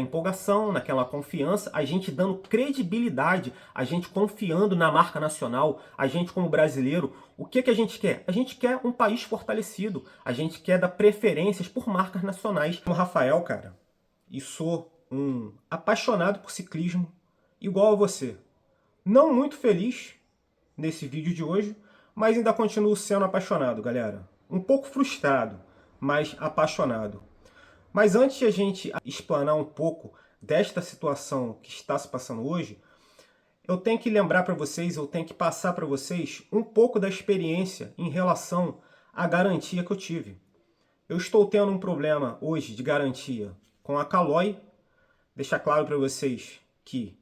empolgação, naquela confiança, a gente dando credibilidade, a gente confiando na marca nacional, a gente como brasileiro, o que a gente quer? A gente quer um país fortalecido, a gente quer dar preferências por marcas nacionais. Como Rafael, cara, e sou um apaixonado por ciclismo, igual a você. Não muito feliz nesse vídeo de hoje, mas ainda continuo sendo apaixonado, galera. Um pouco frustrado, mas apaixonado. Mas antes de a gente explanar um pouco desta situação que está se passando hoje, eu tenho que lembrar para vocês, eu tenho que passar para vocês um pouco da experiência em relação à garantia que eu tive. Eu estou tendo um problema hoje de garantia com a Caloi. Deixar claro para vocês que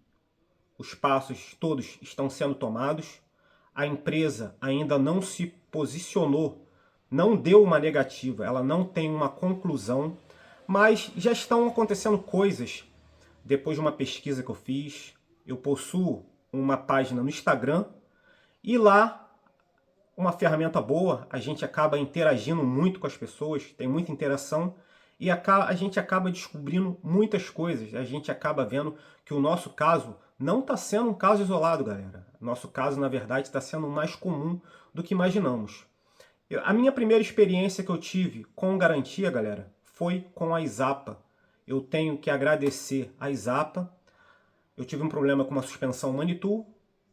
os passos todos estão sendo tomados. A empresa ainda não se posicionou, não deu uma negativa, ela não tem uma conclusão, mas já estão acontecendo coisas. Depois de uma pesquisa que eu fiz, eu possuo uma página no Instagram e lá, uma ferramenta boa, a gente acaba interagindo muito com as pessoas, tem muita interação e a gente acaba descobrindo muitas coisas. A gente acaba vendo que o nosso caso não está sendo um caso isolado, galera. Nosso caso, na verdade, está sendo mais comum do que imaginamos. A minha primeira experiência que eu tive com garantia, galera, foi com a Izapa. Eu tenho que agradecer a Izapa. Eu tive um problema com uma suspensão Manitou.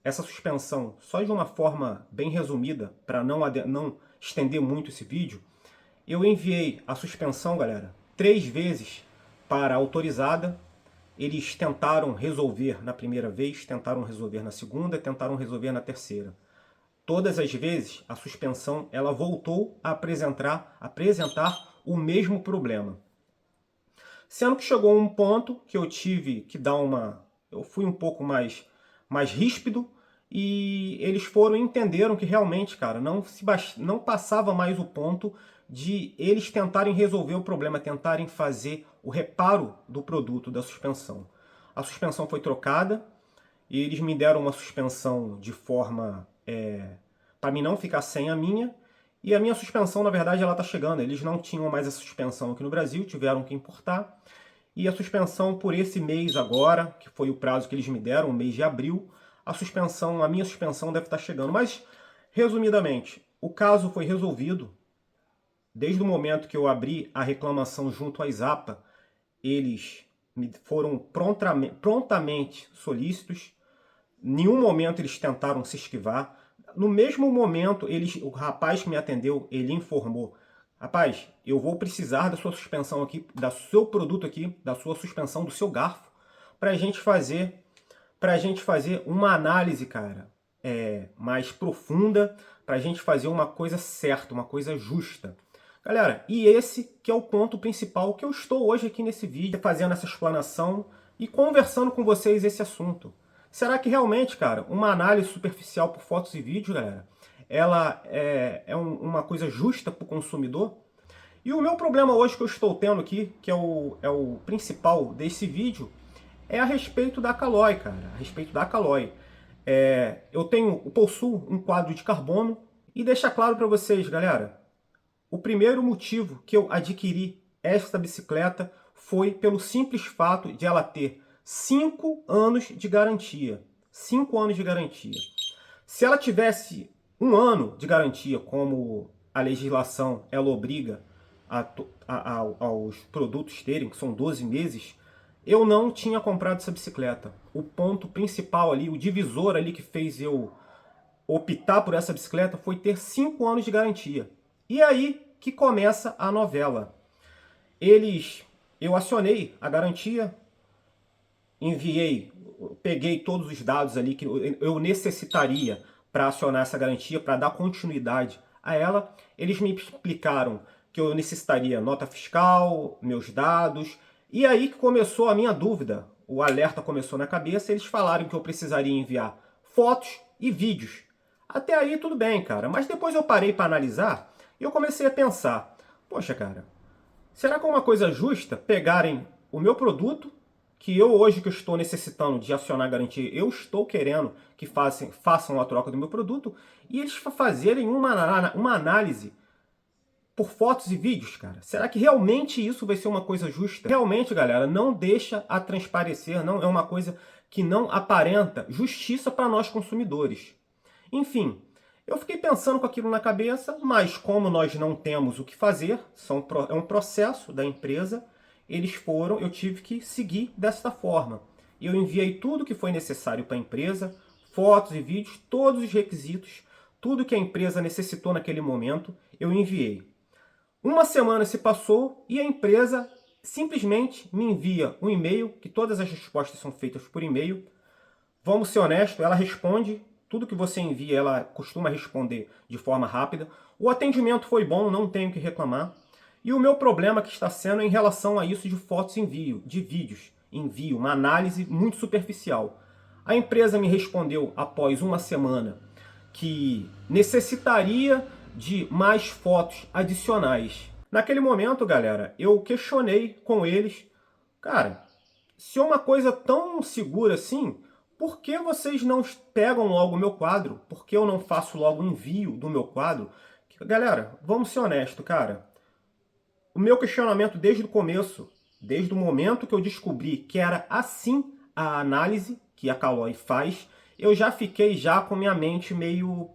Essa suspensão, só de uma forma bem resumida, para não estender muito esse vídeo, eu enviei a suspensão, galera, 3 vezes para a autorizada. Eles tentaram resolver na primeira vez, tentaram resolver na segunda, tentaram resolver na terceira. Todas as vezes, a suspensão ela voltou a apresentar o mesmo problema. Sendo que chegou um ponto que eu tive que dar uma... Eu fui um pouco mais ríspido e eles entenderam que realmente, cara, não passava mais o ponto de eles tentarem resolver o problema, tentarem fazer o reparo do produto da suspensão. A suspensão foi trocada e eles me deram uma suspensão de forma para mim não ficar sem a minha. E a minha suspensão, na verdade, ela está chegando. Eles não tinham mais a suspensão aqui no Brasil, tiveram que importar. E a suspensão por esse mês agora, que foi o prazo que eles me deram, o mês de abril, a minha suspensão deve estar chegando. Mas, resumidamente, o caso foi resolvido. Desde o momento que eu abri a reclamação junto à Izapa, eles foram prontamente solícitos. Em nenhum momento eles tentaram se esquivar. No mesmo momento, o rapaz que me atendeu, ele informou: rapaz, eu vou precisar da sua suspensão aqui, do seu produto aqui, da sua suspensão, do seu garfo, para a gente fazer uma análise, cara, mais profunda, para a gente fazer uma coisa certa, uma coisa justa. Galera, e esse que é o ponto principal que eu estou hoje aqui nesse vídeo, fazendo essa explanação e conversando com vocês esse assunto. Será que realmente, cara, uma análise superficial por fotos e vídeos, galera, ela uma coisa justa para o consumidor? E o meu problema hoje que eu estou tendo aqui, que é o principal desse vídeo, é a respeito da Caloi, cara. A respeito da Caloi. Eu possuo um quadro de carbono e deixa claro para vocês, galera, o primeiro motivo que eu adquiri esta bicicleta foi pelo simples fato de ela ter 5 anos de garantia. 5 anos de garantia. Se ela tivesse 1 ano de garantia, como a legislação ela obriga aos produtos terem, que são 12 meses, eu não tinha comprado essa bicicleta. O ponto principal ali, o divisor ali que fez eu optar por essa bicicleta foi ter 5 anos de garantia. E aí que começa a novela. Eu acionei a garantia, peguei todos os dados ali que eu necessitaria para acionar essa garantia, para dar continuidade a ela. Eles me explicaram que eu necessitaria nota fiscal, meus dados, e aí que começou a minha dúvida. O alerta começou na cabeça, eles falaram que eu precisaria enviar fotos e vídeos. Até aí tudo bem, cara, mas depois eu parei para analisar e eu comecei a pensar, poxa, cara, será que é uma coisa justa pegarem o meu produto, que eu hoje que eu estou necessitando de acionar a garantia, eu estou querendo que façam a troca do meu produto, e eles fazerem uma análise por fotos e vídeos, cara? Será que realmente isso vai ser uma coisa justa? Realmente, galera, não deixa a transparecer, não é uma coisa que não aparenta justiça para nós consumidores. Enfim, eu fiquei pensando com aquilo na cabeça, mas como nós não temos o que fazer, é um processo da empresa, eu tive que seguir desta forma. Eu enviei tudo que foi necessário para a empresa, fotos e vídeos, todos os requisitos, tudo que a empresa necessitou naquele momento, eu enviei. Uma semana se passou e a empresa simplesmente me envia um e-mail, que todas as respostas são feitas por e-mail. Vamos ser honestos, ela responde, tudo que você envia, ela costuma responder de forma rápida. O atendimento foi bom, não tenho que reclamar. E o meu problema que está sendo em relação a isso de fotos e envio, de vídeos, envio, uma análise muito superficial. A empresa me respondeu após uma semana que necessitaria de mais fotos adicionais. Naquele momento, galera, eu questionei com eles, cara, se é uma coisa tão segura assim, por que vocês não pegam logo o meu quadro? Por que eu não faço logo o envio do meu quadro? Galera, vamos ser honestos, cara. O meu questionamento desde o começo, desde o momento que eu descobri que era assim a análise que a Caloi faz, eu já fiquei com minha mente meio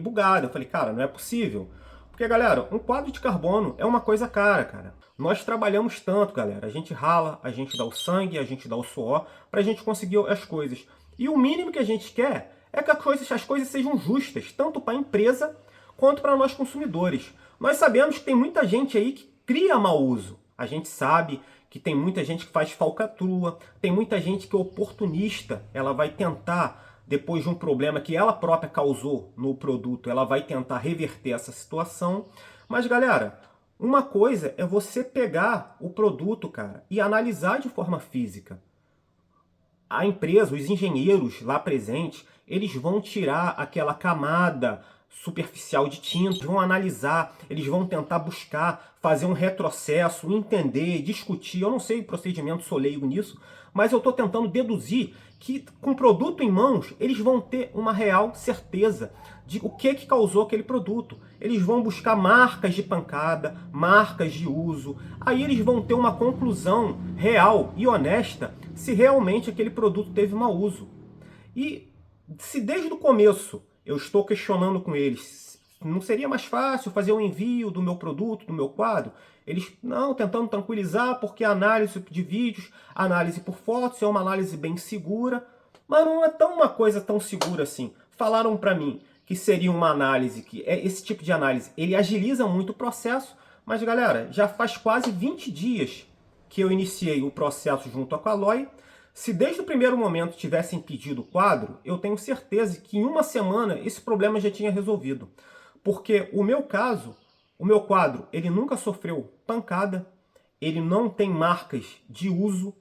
bugada. Eu falei, cara, não é possível. Porque, galera, um quadro de carbono é uma coisa cara, cara. Nós trabalhamos tanto, galera. A gente rala, a gente dá o sangue, a gente dá o suor pra gente conseguir as coisas. E o mínimo que a gente quer é que as coisas sejam justas, tanto para a empresa quanto para nós consumidores. Nós sabemos que tem muita gente aí que cria mau uso. A gente sabe que tem muita gente que faz falcatrua, tem muita gente que é oportunista. Ela vai tentar, depois de um problema que ela própria causou no produto, ela vai tentar reverter essa situação. Mas, galera, uma coisa é você pegar o produto, cara, e analisar de forma física. A empresa, os engenheiros lá presentes, eles vão tirar aquela camada superficial de tinta, vão analisar, eles vão tentar buscar, fazer um retrocesso, entender, discutir. Eu não sei o procedimento, sou leigo nisso, mas eu estou tentando deduzir que com o produto em mãos, eles vão ter uma real certeza de o que causou aquele produto. Eles vão buscar marcas de pancada, marcas de uso, aí eles vão ter uma conclusão real e honesta se realmente aquele produto teve mau uso. E se desde o começo eu estou questionando com eles, não seria mais fácil fazer o envio do meu produto, do meu quadro? Eles, não, tentando tranquilizar, porque a análise de vídeos, a análise por fotos é uma análise bem segura, mas não é uma coisa tão segura assim. Falaram para mim que seria uma análise, que esse tipo de análise, ele agiliza muito o processo, mas galera, já faz quase 20 dias que eu iniciei o processo junto à Caloi. Se desde o primeiro momento tivessem pedido o quadro, eu tenho certeza que em uma semana esse problema já tinha resolvido. Porque o meu caso, o meu quadro, ele nunca sofreu pancada, ele não tem marcas de uso,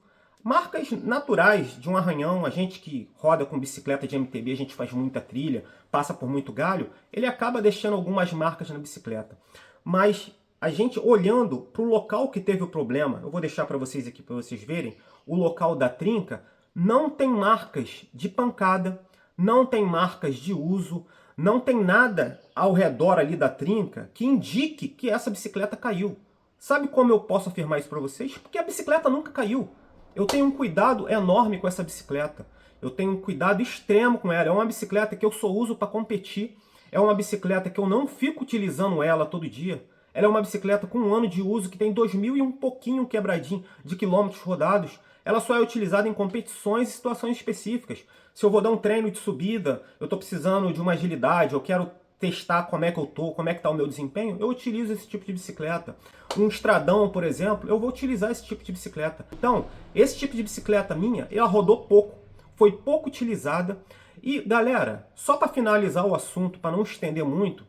marcas naturais de um arranhão. A gente que roda com bicicleta de MTB, a gente faz muita trilha, passa por muito galho, ele acaba deixando algumas marcas na bicicleta. Mas a gente olhando para o local que teve o problema, eu vou deixar para vocês aqui para vocês verem, o local da trinca não tem marcas de pancada, não tem marcas de uso, não tem nada ao redor ali da trinca que indique que essa bicicleta caiu. Sabe como eu posso afirmar isso para vocês? Porque a bicicleta nunca caiu. Eu tenho um cuidado enorme com essa bicicleta. Eu tenho um cuidado extremo com ela. É uma bicicleta que eu só uso para competir. É uma bicicleta que eu não fico utilizando ela todo dia. Ela é uma bicicleta com 1 ano de uso, que tem 2.000 e um pouquinho quebradinho de quilômetros rodados. Ela só é utilizada em competições e situações específicas. Se eu vou dar um treino de subida, eu estou precisando de uma agilidade, eu quero testar como é que eu estou, como é que está o meu desempenho, eu utilizo esse tipo de bicicleta. Um estradão, por exemplo, eu vou utilizar esse tipo de bicicleta. Então, esse tipo de bicicleta minha, ela rodou pouco, foi pouco utilizada. E, galera, só para finalizar o assunto, para não estender muito,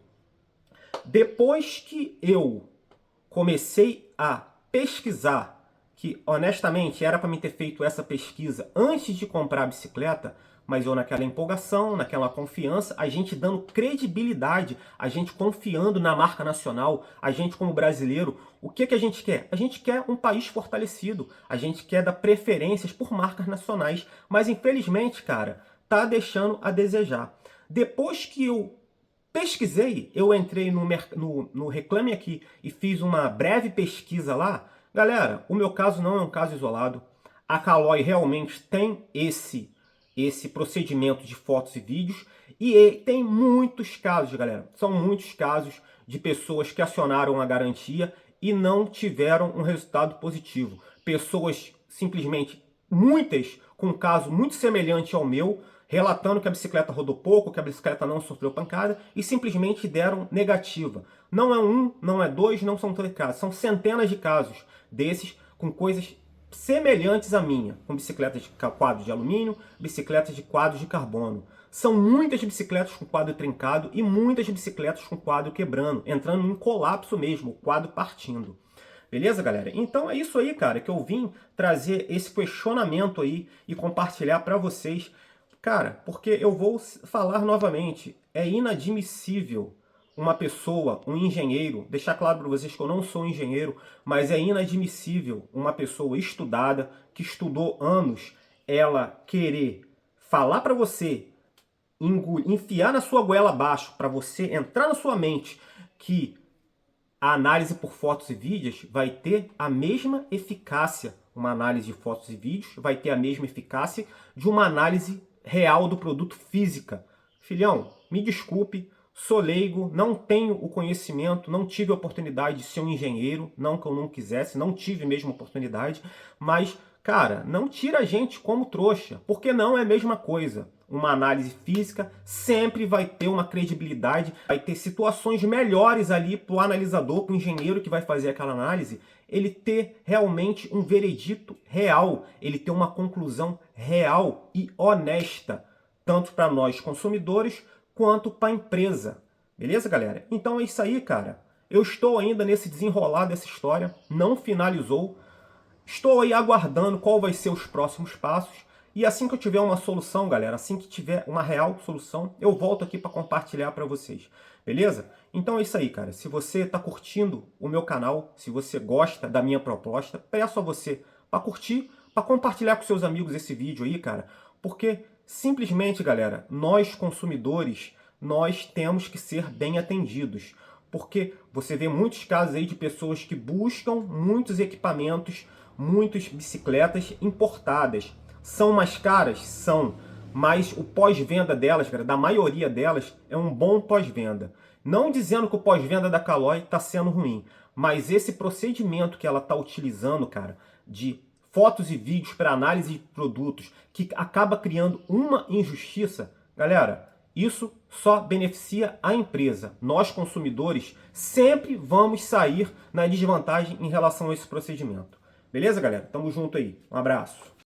depois que eu comecei a pesquisar, que honestamente era para mim ter feito essa pesquisa antes de comprar a bicicleta, mas eu naquela empolgação, naquela confiança, a gente dando credibilidade, a gente confiando na marca nacional, a gente como brasileiro, o que a gente quer? A gente quer um país fortalecido, a gente quer dar preferências por marcas nacionais, mas infelizmente, cara, tá deixando a desejar. Depois que eu Pesquisei, eu entrei no Reclame Aqui e fiz uma breve pesquisa lá. Galera, o meu caso não é um caso isolado. A Caloi realmente tem esse procedimento de fotos e vídeos e tem muitos casos, galera. São muitos casos de pessoas que acionaram a garantia e não tiveram um resultado positivo. Pessoas simplesmente, muitas, com um caso muito semelhante ao meu, relatando que a bicicleta rodou pouco, que a bicicleta não sofreu pancada e simplesmente deram negativa. Não é um, não é dois, não são três casos, são centenas de casos desses com coisas semelhantes à minha, com bicicletas de quadro de alumínio, bicicletas de quadro de carbono. São muitas bicicletas com quadro trincado e muitas bicicletas com quadro quebrando, entrando em colapso mesmo, o quadro partindo. Beleza, galera? Então é isso aí, cara, que eu vim trazer esse questionamento aí e compartilhar para vocês. Cara, porque eu vou falar novamente, é inadmissível uma pessoa, um engenheiro, deixar claro para vocês que eu não sou engenheiro, mas é inadmissível uma pessoa estudada, que estudou anos, ela querer falar para você, enfiar na sua goela abaixo, para você entrar na sua mente que a análise por fotos e vídeos vai ter a mesma eficácia, uma análise de fotos e vídeos vai ter a mesma eficácia de uma análise real do produto física. Filhão, me desculpe, sou leigo, não tenho o conhecimento, não tive a oportunidade de ser um engenheiro, não que eu não quisesse, não tive mesmo a oportunidade, mas, cara, não tira a gente como trouxa, porque não é a mesma coisa. Uma análise física sempre vai ter uma credibilidade, vai ter situações melhores ali para o analisador, para o engenheiro que vai fazer aquela análise, ele ter realmente um veredito real, ele ter uma conclusão real e honesta, tanto para nós consumidores quanto para a empresa. Beleza, galera? Então é isso aí, cara. Eu estou ainda nesse desenrolar dessa história, não finalizou. Estou aí aguardando qual vai ser os próximos passos. E assim que eu tiver uma solução, galera, assim que tiver uma real solução, eu volto aqui para compartilhar para vocês. Beleza? Então é isso aí, cara. Se você está curtindo o meu canal, se você gosta da minha proposta, peço a você para curtir, para compartilhar com seus amigos esse vídeo aí, cara. Porque simplesmente, galera, nós consumidores, nós temos que ser bem atendidos. Porque você vê muitos casos aí de pessoas que buscam muitos equipamentos, muitas bicicletas importadas. São mais caras? São. Mas o pós-venda delas, cara, da maioria delas, é um bom pós-venda. Não dizendo que o pós-venda da Caloi está sendo ruim, mas esse procedimento que ela está utilizando, cara, de fotos e vídeos para análise de produtos, que acaba criando uma injustiça, galera, isso só beneficia a empresa. Nós, consumidores, sempre vamos sair na desvantagem em relação a esse procedimento. Beleza, galera? Tamo junto aí. Um abraço.